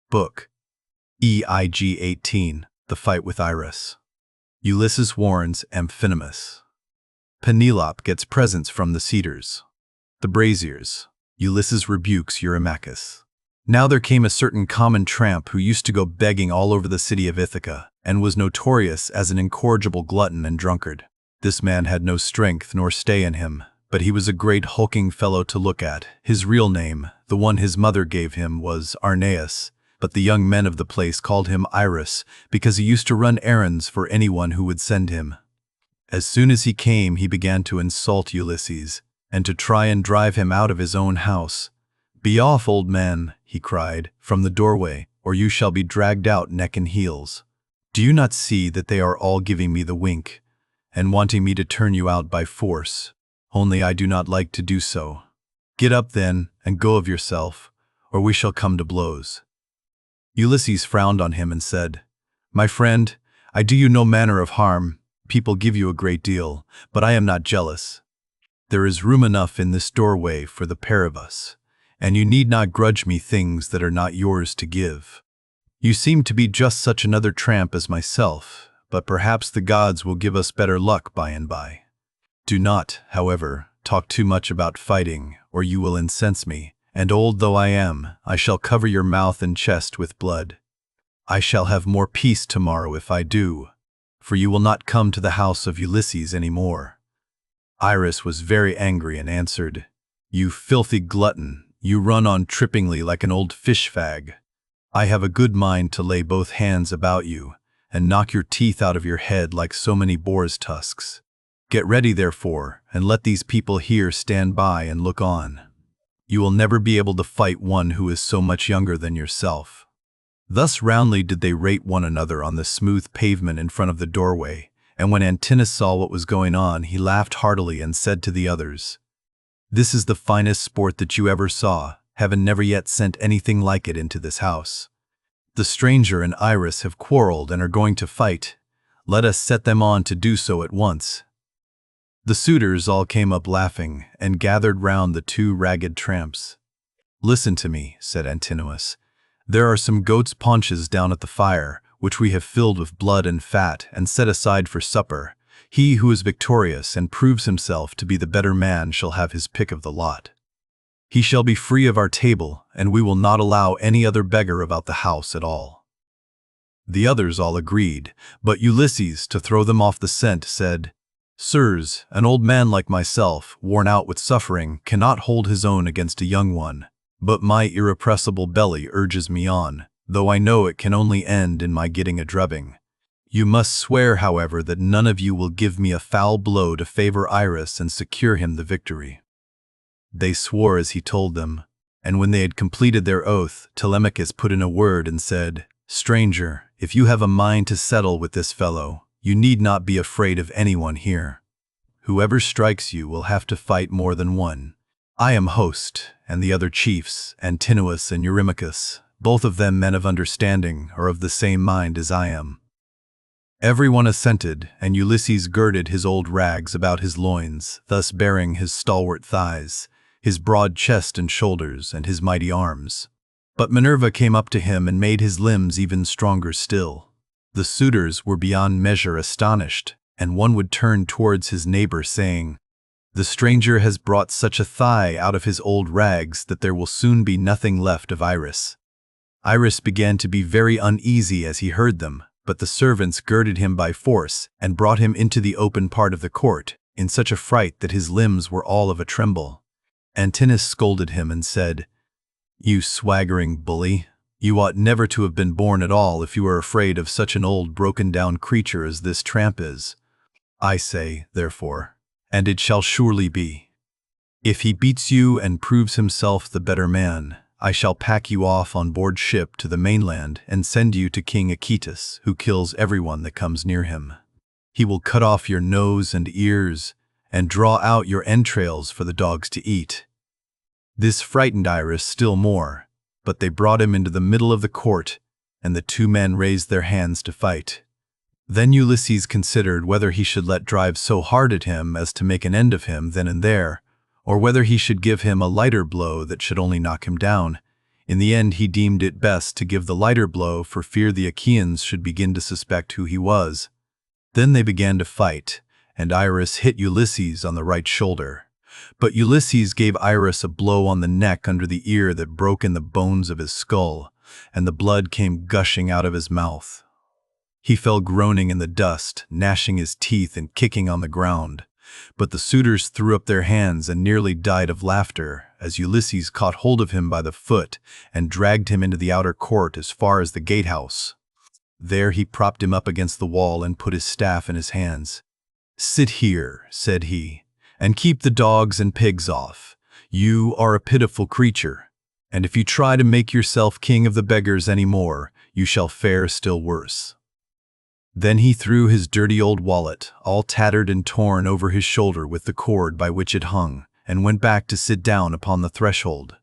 Book EIG 18, The Fight with IRUS. Ulysses warns AMPHINOMUS. Penelope gets presents from the suitors. The braziers. Ulysses rebukes EURYMACHUS. Now there came a certain common tramp who used to go begging all over the city of Ithaca, and was notorious as an incorrigible glutton and drunkard. This man had no strength nor stay in him, but he was a great hulking fellow to look at. His real name, the one his mother gave him, was Arrhenius, but the young men of the place called him IRUS because he used to run errands for anyone who would send him. As soon as he came, he began to insult Ulysses, and to try and drive him out of his own house. "Be off, old man," he cried, "from the doorway, or you shall be dragged out neck and heels. Do you not see that they are all giving me the wink, and wanting me to turn you out by force? Only I do not like to do so. Get up then, and go of yourself, or we shall come to blows." Ulysses frowned on him and said, "My friend, I do you no manner of harm. People give you a great deal, but I am not jealous. There is room enough in this doorway for the pair of us, and you need not grudge me things that are not yours to give. You seem to be just such another tramp as myself, but perhaps the gods will give us better luck by and by. Do not, however, talk too much about fighting, or you will incense me, and old though I am, I shall cover your mouth and chest with blood. I shall have more peace tomorrow if I do, for you will not come to the house of Ulysses any more." IRUS was very angry and answered, "You filthy glutton, you run on trippingly like an old fish fag. I have a good mind to lay both hands about you, and knock your teeth out of your head like so many boar's tusks. Get ready, therefore, and let these people here stand by and look on. You will never be able to fight one who is so much younger than yourself." Thus roundly did they rate one another on the smooth pavement in front of the doorway, and when Antinous saw what was going on, he laughed heartily and said to the others, "This is the finest sport that you ever saw. Heaven never yet sent anything like it into this house. The stranger and IRUS have quarreled and are going to fight. Let us set them on to do so at once." The suitors all came up laughing, and gathered round the two ragged tramps. "Listen to me," said AMPHINOMUS. "There are some goat's paunches down at the fire, which we have filled with blood and fat and set aside for supper. He who is victorious and proves himself to be the better man shall have his pick of the lot. He shall be free of our table, and we will not allow any other beggar about the house at all." The others all agreed, but Ulysses, to throw them off the scent, said, "Sirs, an old man like myself, worn out with suffering, cannot hold his own against a young one, but my irrepressible belly urges me on, though I know it can only end in my getting a drubbing. You must swear, however, that none of you will give me a foul blow to favor IRUS and secure him the victory." They swore as he told them, and when they had completed their oath, Telemachus put in a word and said, "Stranger, if you have a mind to settle with this fellow, you need not be afraid of anyone here. Whoever strikes you will have to fight more than one. I am host, and the other chiefs, Antinous and Eurymachus, both of them men of understanding, are of the same mind as I am." Everyone assented, and Ulysses girded his old rags about his loins, thus baring his stalwart thighs, his broad chest and shoulders, and his mighty arms. But Minerva came up to him and made his limbs even stronger still. The suitors were beyond measure astonished, and one would turn towards his neighbor, saying, "The stranger has brought such a thigh out of his old rags that there will soon be nothing left of IRUS." IRUS began to be very uneasy as he heard them, but the servants girded him by force and brought him into the open part of the court, in such a fright that his limbs were all of a tremble. Antinous scolded him and said, "You swaggering bully, you ought never to have been born at all if you are afraid of such an old broken-down creature as this tramp is. I say, therefore, and it shall surely be, if he beats you and proves himself the better man, I shall pack you off on board ship to the mainland and send you to King Achaetus, who kills everyone that comes near him. He will cut off your nose and ears, and draw out your entrails for the dogs to eat." This frightened IRUS still more, but they brought him into the middle of the court, and the two men raised their hands to fight. Then Ulysses considered whether he should let drive so hard at him as to make an end of him then and there, or whether he should give him a lighter blow that should only knock him down. In the end he deemed it best to give the lighter blow for fear the Achaeans should begin to suspect who he was. Then they began to fight, and IRUS hit Ulysses on the right shoulder. But Ulysses gave IRUS a blow on the neck under the ear that broke in the bones of his skull, and the blood came gushing out of his mouth. He fell groaning in the dust, gnashing his teeth and kicking on the ground. But the suitors threw up their hands and nearly died of laughter as Ulysses caught hold of him by the foot and dragged him into the outer court as far as the gatehouse. There he propped him up against the wall and put his staff in his hands. "Sit here," said he, "and keep the dogs and pigs off. You are a pitiful creature, and if you try to make yourself king of the beggars any more, you shall fare still worse." Then he threw his dirty old wallet, all tattered and torn, over his shoulder with the cord by which it hung, and went back to sit down upon the threshold.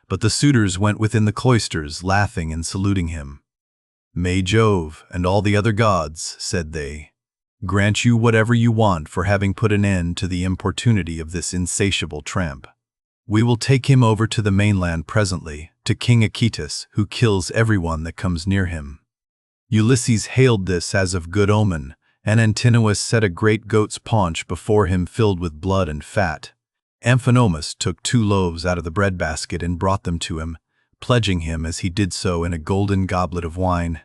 But the suitors went within the cloisters, laughing and saluting him. "May Jove and all the other gods," said they, "grant you whatever you want for having put an end to the importunity of this insatiable tramp. We will take him over to the mainland presently, to King Achaetus, who kills everyone that comes near him." Ulysses hailed this as of good omen, and AMPHINOMUS set a great goat's paunch before him filled with blood and fat. AMPHINOMUS took 2 loaves out of the bread-basket and brought them to him, pledging him as he did so in a golden goblet of wine.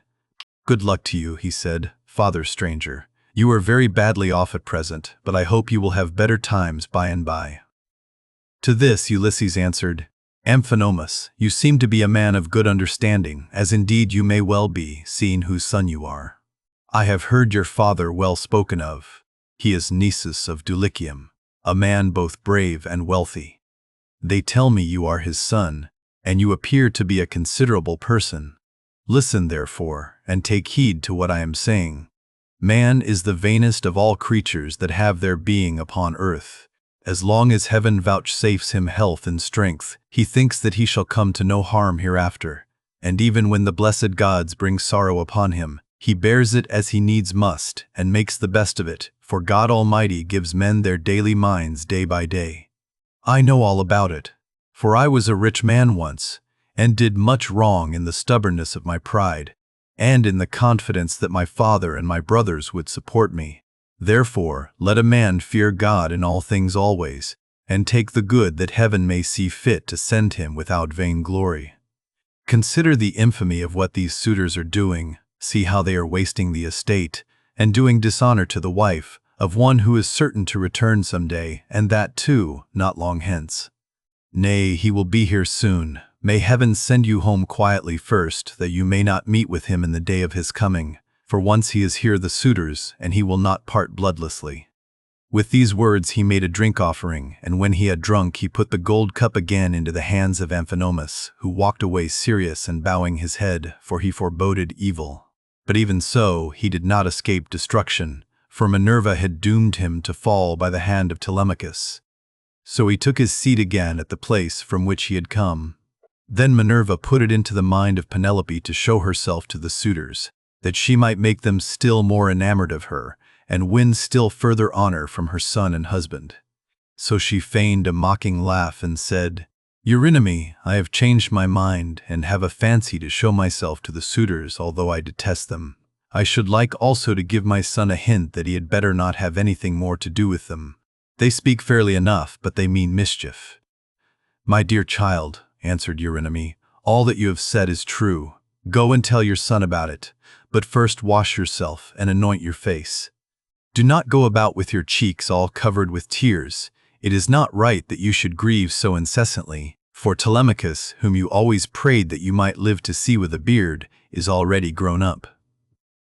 "Good luck to you," he said, "father stranger. You are very badly off at present, but I hope you will have better times by and by." To this Ulysses answered, "AMPHINOMUS, you seem to be a man of good understanding, as indeed you may well be, seeing whose son you are. I have heard your father well spoken of. He is Nisus of Dulichium, a man both brave and wealthy. They tell me you are his son, and you appear to be a considerable person. Listen, therefore, and take heed to what I am saying. Man is the vainest of all creatures that have their being upon earth. As long as heaven vouchsafes him health and strength, he thinks that he shall come to no harm hereafter, and even when the blessed gods bring sorrow upon him, he bears it as he needs must, and makes the best of it, for God Almighty gives men their daily minds day by day. I know all about it, for I was a rich man once, and did much wrong in the stubbornness of my pride, and in the confidence that my father and my brothers would support me. Therefore, let a man fear God in all things always, and take the good that heaven may see fit to send him without vainglory. Consider the infamy of what these suitors are doing. See how they are wasting the estate, and doing dishonor to the wife of one who is certain to return some day, and that too, not long hence. Nay, he will be here soon. May heaven send you home quietly first, that you may not meet with him in the day of his coming. For once he is here the suitors, and he will not part bloodlessly." With these words he made a drink offering, and when he had drunk he put the gold cup again into the hands of AMPHINOMUS, who walked away serious and bowing his head, for he foreboded evil. But even so, he did not escape destruction, for Minerva had doomed him to fall by the hand of Telemachus. So he took his seat again at the place from which he had come. Then Minerva put it into the mind of Penelope to show herself to the suitors, that she might make them still more enamored of her, and win still further honor from her son and husband. So she feigned a mocking laugh and said, "Eurynomy, I have changed my mind, and have a fancy to show myself to the suitors, although I detest them. I should like also to give my son a hint that he had better not have anything more to do with them. They speak fairly enough, but they mean mischief." "My dear child," answered Eurynomy, "all that you have said is true. Go and tell your son about it, but first wash yourself and anoint your face. Do not go about with your cheeks all covered with tears. It is not right that you should grieve so incessantly, for Telemachus, whom you always prayed that you might live to see with a beard, is already grown up."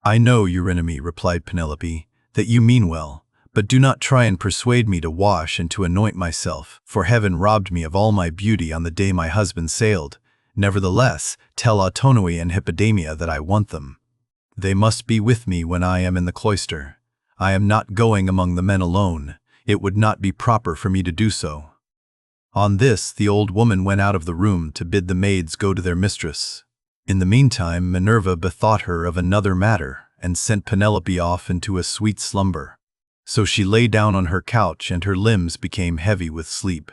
"I know, Eurynomy," replied Penelope, "that you mean well, but do not try and persuade me to wash and to anoint myself, for heaven robbed me of all my beauty on the day my husband sailed. Nevertheless, tell Autonoe and Hippodamia that I want them. They must be with me when I am in the cloister. I am not going among the men alone. It would not be proper for me to do so." On this, the old woman went out of the room to bid the maids go to their mistress. In the meantime, Minerva bethought her of another matter, and sent Penelope off into a sweet slumber. So she lay down on her couch, and her limbs became heavy with sleep.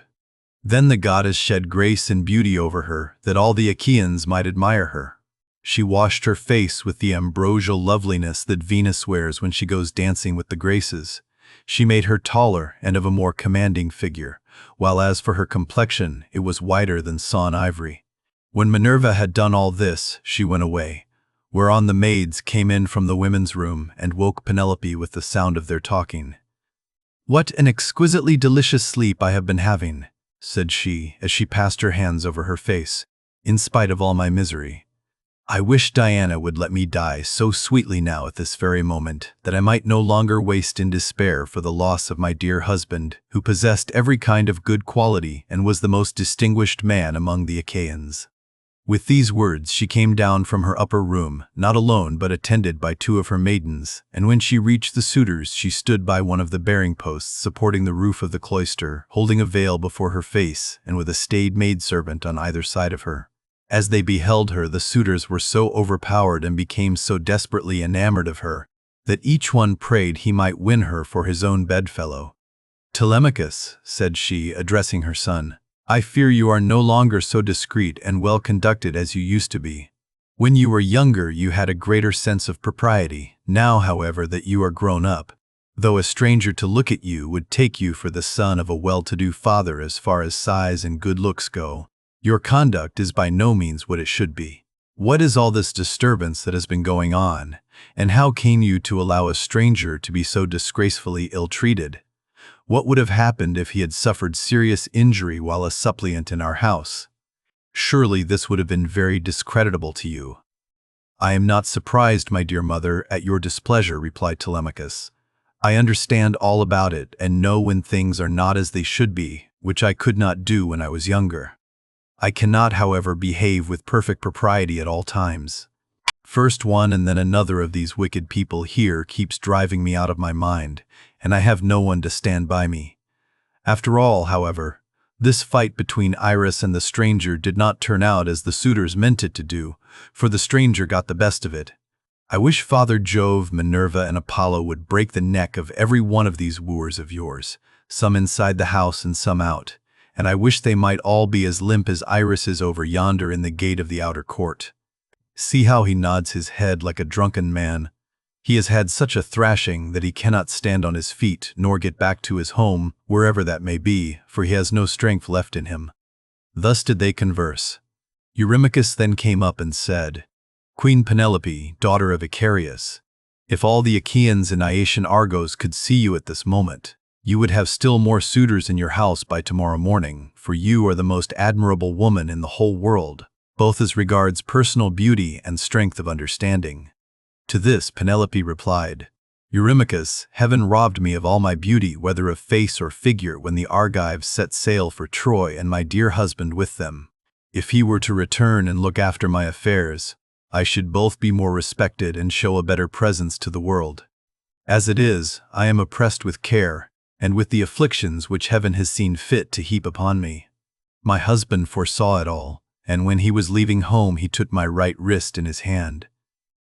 Then the goddess shed grace and beauty over her, that all the Achaeans might admire her. She washed her face with the ambrosial loveliness that Venus wears when she goes dancing with the Graces. She made her taller and of a more commanding figure, while as for her complexion, it was whiter than sawn ivory. When Minerva had done all this, she went away, whereon the maids came in from the women's room and woke Penelope with the sound of their talking. "What an exquisitely delicious sleep I have been having," said she, as she passed her hands over her face, "in spite of all my misery. I wish Diana would let me die so sweetly now at this very moment, that I might no longer waste in despair for the loss of my dear husband, who possessed every kind of good quality and was the most distinguished man among the Achaeans." With these words she came down from her upper room, not alone but attended by 2 of her maidens, and when she reached the suitors she stood by one of the bearing posts supporting the roof of the cloister, holding a veil before her face and with a staid maidservant on either side of her. As they beheld her, the suitors were so overpowered and became so desperately enamored of her, that each one prayed he might win her for his own bedfellow. "Telemachus," said she, addressing her son, "I fear you are no longer so discreet and well conducted as you used to be. When you were younger you had a greater sense of propriety. Now, however, that you are grown up, though a stranger to look at you would take you for the son of a well-to-do father as far as size and good looks go, your conduct is by no means what it should be. What is all this disturbance that has been going on, and how came you to allow a stranger to be so disgracefully ill-treated? What would have happened if he had suffered serious injury while a suppliant in our house? Surely this would have been very discreditable to you." "I am not surprised, my dear mother, at your displeasure," replied Telemachus. "I understand all about it and know when things are not as they should be, which I could not do when I was younger. I cannot, however, behave with perfect propriety at all times. First one and then another of these wicked people here keeps driving me out of my mind, and I have no one to stand by me. After all, however, this fight between IRUS and the stranger did not turn out as the suitors meant it to do, for the stranger got the best of it. I wish Father Jove, Minerva, and Apollo would break the neck of every one of these wooers of yours, some inside the house and some out, and I wish they might all be as limp as IRUS is over yonder in the gate of the outer court. See how he nods his head like a drunken man. He has had such a thrashing that he cannot stand on his feet nor get back to his home, wherever that may be, for he has no strength left in him." Thus did they converse. Eurymachus then came up and said, "Queen Penelope, daughter of Icarius, if all the Achaeans and Iasian Argos could see you at this moment, you would have still more suitors in your house by tomorrow morning, for you are the most admirable woman in the whole world, both as regards personal beauty and strength of understanding." To this Penelope replied, "Eurymachus, heaven robbed me of all my beauty, whether of face or figure, when the Argives set sail for Troy and my dear husband with them. If he were to return and look after my affairs, I should both be more respected and show a better presence to the world. As it is, I am oppressed with care, and with the afflictions which heaven has seen fit to heap upon me. My husband foresaw it all, and when he was leaving home he took my right wrist in his hand.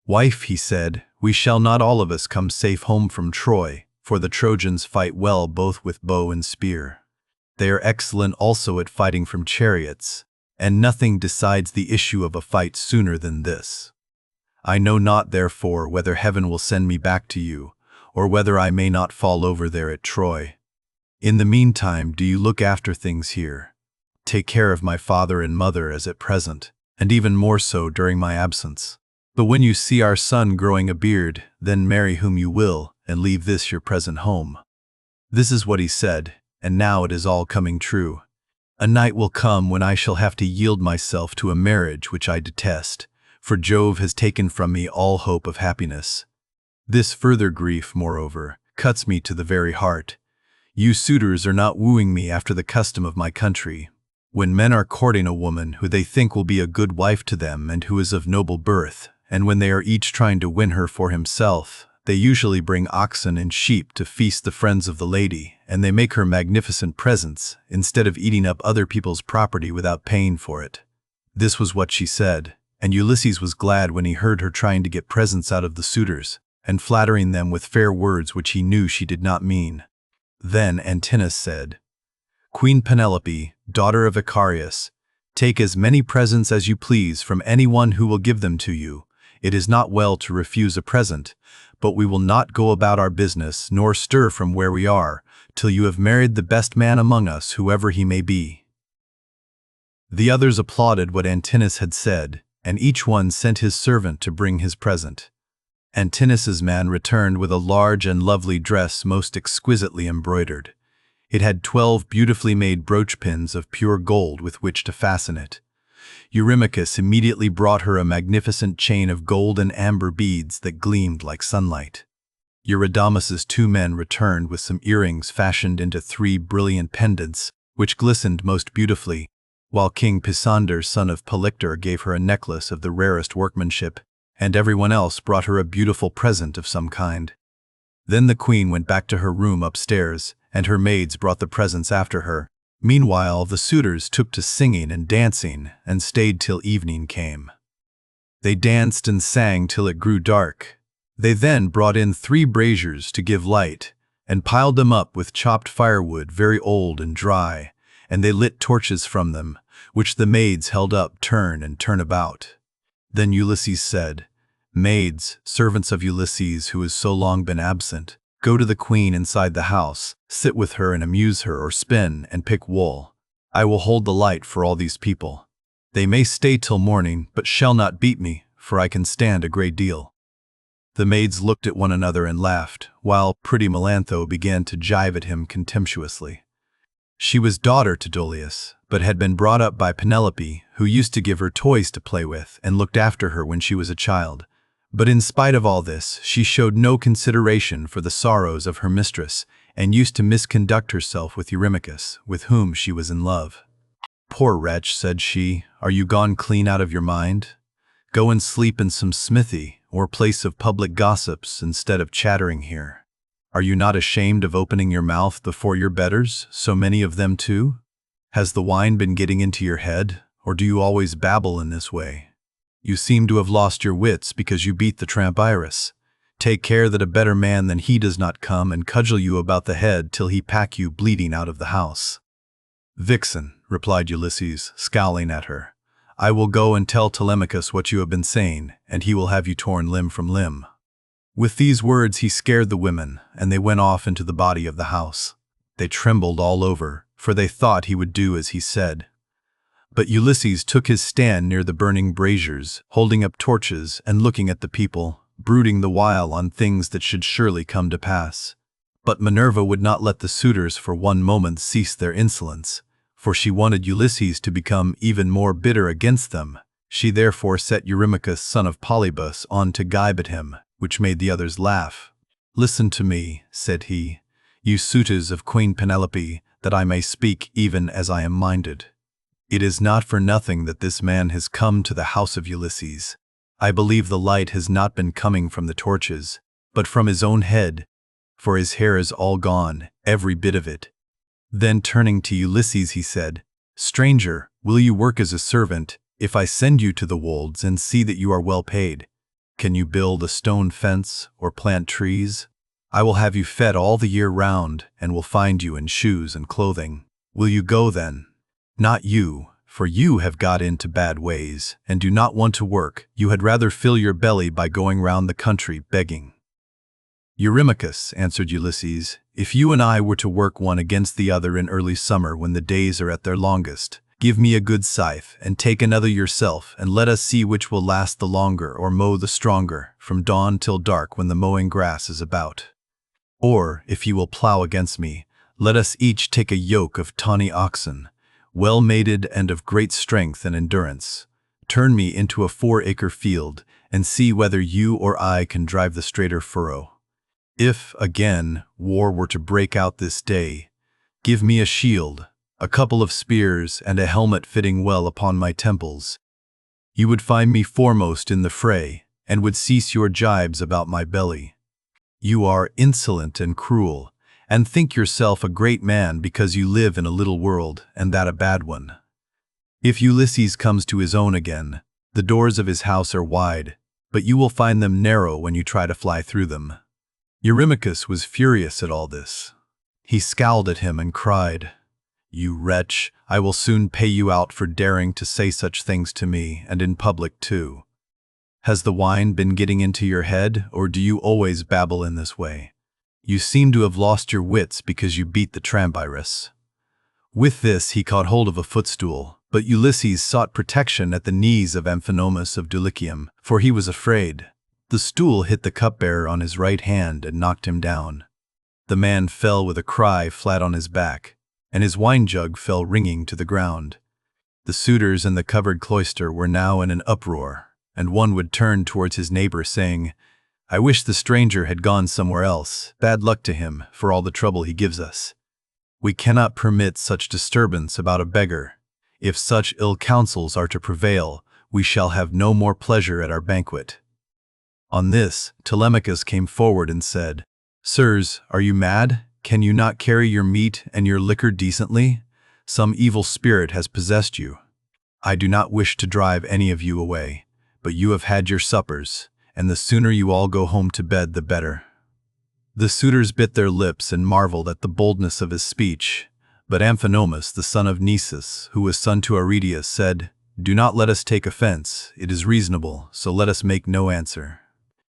'Wife,' he said, 'we shall not all of us come safe home from Troy, for the Trojans fight well both with bow and spear. They are excellent also at fighting from chariots, and nothing decides the issue of a fight sooner than this. I know not, therefore, whether heaven will send me back to you, or whether I may not fall over there at Troy. In the meantime, do you look after things here. Take care of my father and mother as at present, and even more so during my absence. But when you see our son growing a beard, then marry whom you will, and leave this your present home.' This is what he said, and now it is all coming true. A night will come when I shall have to yield myself to a marriage which I detest, for Jove has taken from me all hope of happiness. This further grief, moreover, cuts me to the very heart. You suitors are not wooing me after the custom of my country. When men are courting a woman who they think will be a good wife to them and who is of noble birth, and when they are each trying to win her for himself, they usually bring oxen and sheep to feast the friends of the lady, and they make her magnificent presents, instead of eating up other people's property without paying for it." This was what she said, and Ulysses was glad when he heard her trying to get presents out of the suitors, and flattering them with fair words which he knew she did not mean. Then Antinous said, "Queen Penelope, daughter of Icarius, take as many presents as you please from anyone who will give them to you. It is not well to refuse a present, but we will not go about our business nor stir from where we are, till you have married the best man among us, whoever he may be." The others applauded what Antinous had said, and each one sent his servant to bring his present. Antinous' man returned with a large and lovely dress most exquisitely embroidered. It had 12 beautifully made brooch pins of pure gold with which to fasten it. Eurymachus immediately brought her a magnificent chain of gold and amber beads that gleamed like sunlight. Eurydamas's 2 men returned with some earrings fashioned into 3 brilliant pendants, which glistened most beautifully, while King Pisander, son of Polyctor, gave her a necklace of the rarest workmanship, and everyone else brought her a beautiful present of some kind. Then the queen went back to her room upstairs, and her maids brought the presents after her. Meanwhile, the suitors took to singing and dancing, and stayed till evening came. They danced and sang till it grew dark. They then brought in 3 braziers to give light, and piled them up with chopped firewood very old and dry, and they lit torches from them, which the maids held up turn and turn about. Then Ulysses said, "Maids, servants of Ulysses, who has so long been absent, go to the queen inside the house, sit with her and amuse her, or spin and pick wool. I will hold the light for all these people. They may stay till morning, but shall not beat me, for I can stand a great deal." The maids looked at one another and laughed, while pretty Melantho began to jibe at him contemptuously. She was daughter to Dolius, but had been brought up by Penelope, who used to give her toys to play with and looked after her when she was a child. But in spite of all this, she showed no consideration for the sorrows of her mistress, and used to misconduct herself with Eurymachus, with whom she was in love. "Poor wretch," said she, "are you gone clean out of your mind? Go and sleep in some smithy, or place of public gossips, instead of chattering here. Are you not ashamed of opening your mouth before your betters, so many of them too? Has the wine been getting into your head, or do you always babble in this way? You seem to have lost your wits because you beat the tramp IRUS. Take care that a better man than he does not come and cudgel you about the head till he pack you bleeding out of the house." "Vixen," replied Ulysses, scowling at her, "I will go and tell Telemachus what you have been saying, and he will have you torn limb from limb." With these words he scared the women, and they went off into the body of the house. They trembled all over, for they thought he would do as he said. But Ulysses took his stand near the burning braziers, holding up torches and looking at the people, brooding the while on things that should surely come to pass. But Minerva would not let the suitors for one moment cease their insolence, for she wanted Ulysses to become even more bitter against them. She therefore set Eurymachus, son of Polybus, on to gibe at him, which made the others laugh. "Listen to me," said he, "you suitors of Queen Penelope, that I may speak even as I am minded. It is not for nothing that this man has come to the house of Ulysses. I believe the light has not been coming from the torches, but from his own head, for his hair is all gone, every bit of it." Then turning to Ulysses he said, "Stranger, will you work as a servant, if I send you to the wolds and see that you are well paid? Can you build a stone fence or plant trees? I will have you fed all the year round, and will find you in shoes and clothing. Will you go then? Not you, for you have got into bad ways, and do not want to work. You had rather fill your belly by going round the country begging." "Eurymachus," answered Ulysses, "if you and I were to work one against the other in early summer when the days are at their longest, give me a good scythe, and take another yourself, and let us see which will last the longer or mow the stronger, from dawn till dark when the mowing grass is about. Or, if you will plow against me, let us each take a yoke of tawny oxen, well mated and of great strength and endurance. Turn me into a 4-acre field, and see whether you or I can drive the straighter furrow. If, again, war were to break out this day, give me a shield, a couple of spears, and a helmet fitting well upon my temples. You would find me foremost in the fray, and would cease your jibes about my belly. You are insolent and cruel, and think yourself a great man because you live in a little world, and that a bad one. If Ulysses comes to his own again, the doors of his house are wide, but you will find them narrow when you try to fly through them." Eurymachus was furious at all this. He scowled at him and cried, "You wretch, I will soon pay you out for daring to say such things to me, and in public too. Has the wine been getting into your head, or do you always babble in this way? You seem to have lost your wits because you beat the Trambyris." With this he caught hold of a footstool, but Ulysses sought protection at the knees of AMPHINOMUS of Dulichium, for he was afraid. The stool hit the cupbearer on his right hand and knocked him down. The man fell with a cry flat on his back, and his wine jug fell ringing to the ground. The suitors in the covered cloister were now in an uproar, and one would turn towards his neighbor saying, "I wish the stranger had gone somewhere else. Bad luck to him for all the trouble he gives us. We cannot permit such disturbance about a beggar. If such ill counsels are to prevail, we shall have no more pleasure at our banquet." On this, Telemachus came forward and said, "Sirs, are you mad? Can you not carry your meat and your liquor decently? Some evil spirit has possessed you. I do not wish to drive any of you away, but you have had your suppers, and the sooner you all go home to bed the better." The suitors bit their lips and marveled at the boldness of his speech, but Amphinomus, the son of Nisus, who was son to Aridaeus, said, "Do not let us take offense, it is reasonable, so let us make no answer.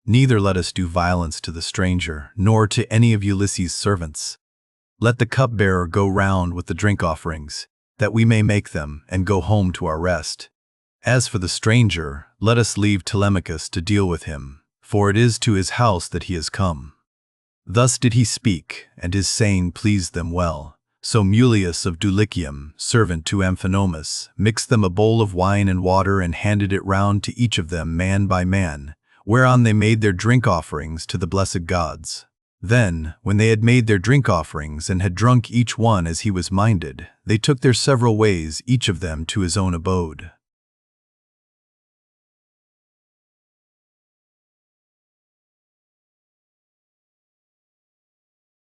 Neither let us do violence to the stranger, nor to any of Ulysses' servants. Let the cupbearer go round with the drink offerings, that we may make them, and go home to our rest. As for the stranger, let us leave Telemachus to deal with him, for it is to his house that he has come." Thus did he speak, and his saying pleased them well. So Mulius of Dulichium, servant to Amphinomus, mixed them a bowl of wine and water and handed it round to each of them man by man, whereon they made their drink offerings to the blessed gods. Then, when they had made their drink offerings and had drunk each one as he was minded, they took their several ways, each of them to his own abode.